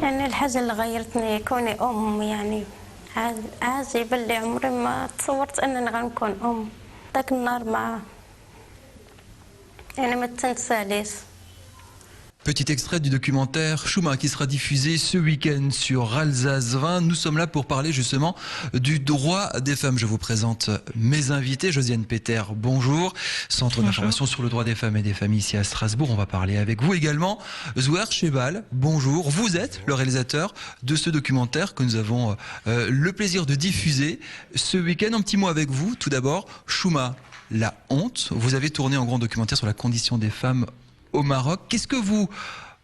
يعني الحاجة اللي غيرتني كوني أم يعني عجيبة اللي عمري ما تصورت أنني غنكون أم. داك النهار ما تنساليش. Petit extrait du documentaire Chouma qui sera diffusé ce week-end sur Alsace 20. Nous sommes là pour parler justement du droit des femmes. Je vous présente mes invités. Josiane Peter, bonjour. Centre d'information sur le droit des femmes et des familles ici à Strasbourg. On va parler avec vous également. Zouher Chebal, bonjour. Vous êtes le réalisateur de ce documentaire que nous avons le plaisir de diffuser ce week-end. Un petit mot avec vous. Tout d'abord, Chouma, la honte. Vous avez tourné un grand documentaire sur la condition des femmes au Maroc. Qu'est-ce que vous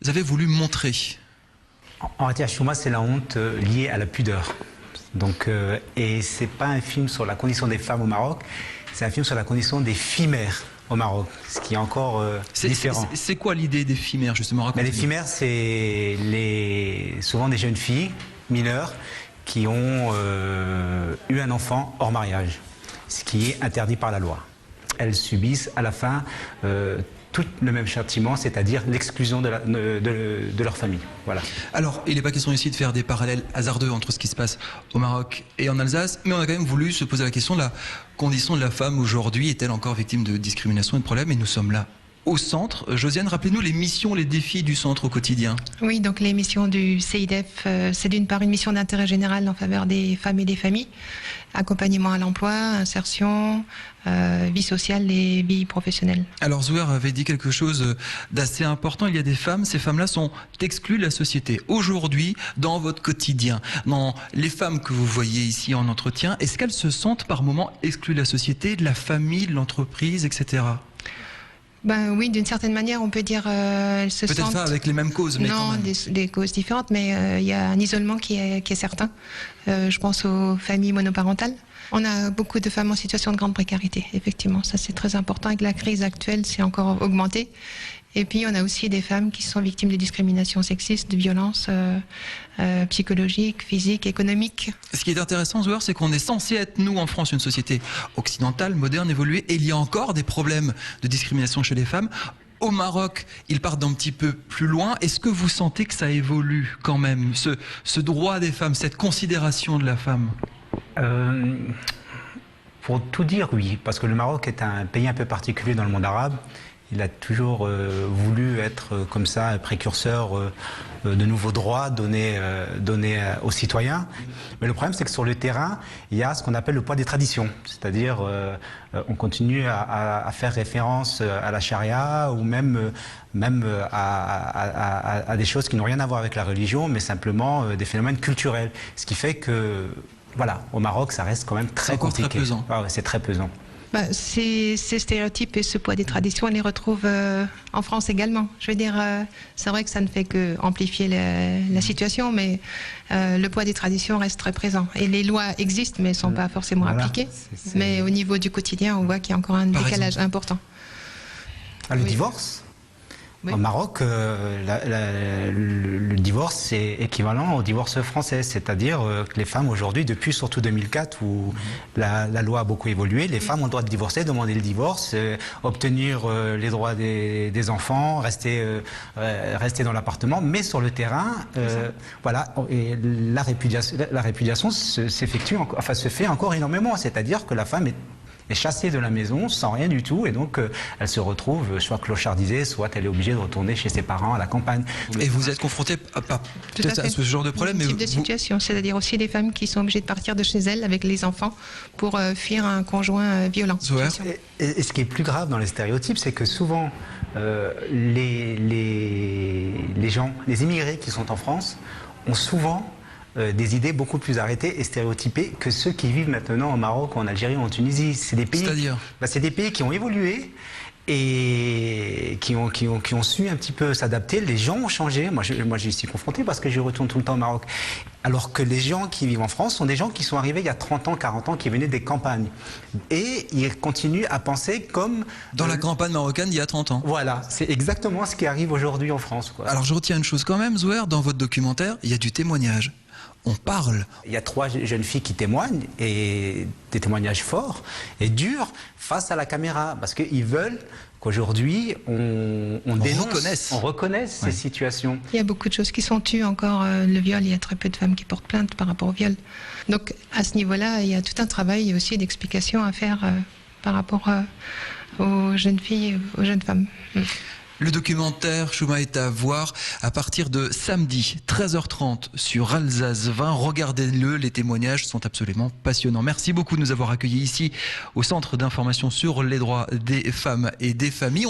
avez voulu montrer? En réalité, Chouma, c'est la honte liée à la pudeur. Donc, et c'est pas un film sur la condition des femmes au Maroc, c'est un film sur la condition des fimères au Maroc, ce qui est encore différent. C'est quoi l'idée des fimères, justement? Les fimères, c'est souvent des jeunes filles mineures qui ont eu un enfant hors mariage, ce qui est interdit par la loi. Elles subissent à la fin tout le même châtiment, c'est-à-dire l'exclusion de leur famille. Voilà. Alors, il n'est pas question ici de faire des parallèles hasardeux entre ce qui se passe au Maroc et en Alsace, mais on a quand même voulu se poser la question de la condition de la femme aujourd'hui. Est-elle encore victime de discrimination et de problèmes? Et nous sommes là au centre. Josiane, rappelez-nous les missions, les défis du centre au quotidien. Oui, donc les missions du CIDEF, c'est d'une part une mission d'intérêt général en faveur des femmes et des familles, accompagnement à l'emploi, insertion, vie sociale et vie professionnelle. Alors Zouher avait dit quelque chose d'assez important, il y a des femmes, ces femmes-là sont exclues de la société. Aujourd'hui, dans votre quotidien, dans les femmes que vous voyez ici en entretien, est-ce qu'elles se sentent par moments exclues de la société, de la famille, de l'entreprise, etc.? Ben oui, d'une certaine manière, on peut dire elles se sentent... Peut-être pas avec les mêmes causes, mais non, quand même. des causes différentes, mais il y a un isolement qui est certain. Je pense aux familles monoparentales. On a beaucoup de femmes en situation de grande précarité, effectivement. Ça, c'est très important. Avec la crise actuelle, c'est encore augmenté. Et puis, on a aussi des femmes qui sont victimes de discrimination sexiste, de violences psychologiques, physiques, économiques. Ce qui est intéressant, Zouher, c'est qu'on est censé être, nous, en France, une société occidentale, moderne, évoluée, et il y a encore des problèmes de discrimination chez les femmes. Au Maroc, ils partent d'un petit peu plus loin. Est-ce que vous sentez que ça évolue quand même, ce droit des femmes, cette considération de la femme? Pour tout dire, oui, parce que le Maroc est un pays un peu particulier dans le monde arabe. Il a toujours voulu être comme ça un précurseur de nouveaux droits donnés aux citoyens. Mais le problème, c'est que sur le terrain, il y a ce qu'on appelle le poids des traditions. C'est-à-dire, on continue à faire référence à la charia ou même à des choses qui n'ont rien à voir avec la religion, mais simplement des phénomènes culturels. Ce qui fait que, voilà, au Maroc, ça reste quand même très compliqué. Très pesant. Ah ouais, c'est très pesant. Ces stéréotypes et ce poids des traditions, on les retrouve en France également. Je veux dire, c'est vrai que ça ne fait que amplifier la situation, mais le poids des traditions reste très présent. Et les lois existent, mais ne sont pas forcément appliquées. Mais au niveau du quotidien, on voit qu'il y a encore un décalage important. Le divorce. Oui. Au Maroc, le divorce est équivalent au divorce français, c'est-à-dire que les femmes aujourd'hui, depuis surtout 2004 où la loi a beaucoup évolué, les femmes ont le droit de divorcer, demander le divorce, obtenir les droits des enfants, rester dans l'appartement, mais sur le terrain, voilà, et la répudiation se fait encore énormément, c'est-à-dire que la femme est chassée de la maison sans rien du tout et donc elle se retrouve soit clochardisée, soit elle est obligée de retourner chez ses parents à la campagne. Et vous êtes confronté à ce genre de problème, type de situation, c'est-à-dire aussi des femmes qui sont obligées de partir de chez elles avec les enfants pour fuir un conjoint violent. Et ce qui est plus grave dans les stéréotypes, c'est que souvent les immigrés qui sont en France ont souvent des idées beaucoup plus arrêtées et stéréotypées que ceux qui vivent maintenant au Maroc, en Algérie ou en Tunisie. C'est des pays, c'est-à-dire c'est des pays qui ont évolué et qui ont su un petit peu s'adapter. Les gens ont changé. Moi, j'y suis confronté parce que je retourne tout le temps au Maroc. Alors que les gens qui vivent en France sont des gens qui sont arrivés il y a 30 ans, 40 ans, qui venaient des campagnes. Et ils continuent à penser comme... Dans la campagne marocaine d'il y a 30 ans. Voilà, c'est exactement ce qui arrive aujourd'hui en France, quoi. Alors je retiens une chose quand même, Zouher, dans votre documentaire, il y a du témoignage. On parle. Il y a 3 jeunes filles qui témoignent, et des témoignages forts et durs face à la caméra, parce qu'ils veulent qu'aujourd'hui, on dénonce, on reconnaisse ces Ouais. situations. Il y a beaucoup de choses qui sont tues encore. Le viol, il y a très peu de femmes qui portent plainte par rapport au viol. Donc à ce niveau-là, il y a tout un travail aussi d'explication à faire par rapport aux jeunes filles, aux jeunes femmes. Le documentaire Chouma est à voir à partir de samedi 13h30 sur Alsace 20. Regardez-le, les témoignages sont absolument passionnants. Merci beaucoup de nous avoir accueillis ici au Centre d'information sur les droits des femmes et des familles.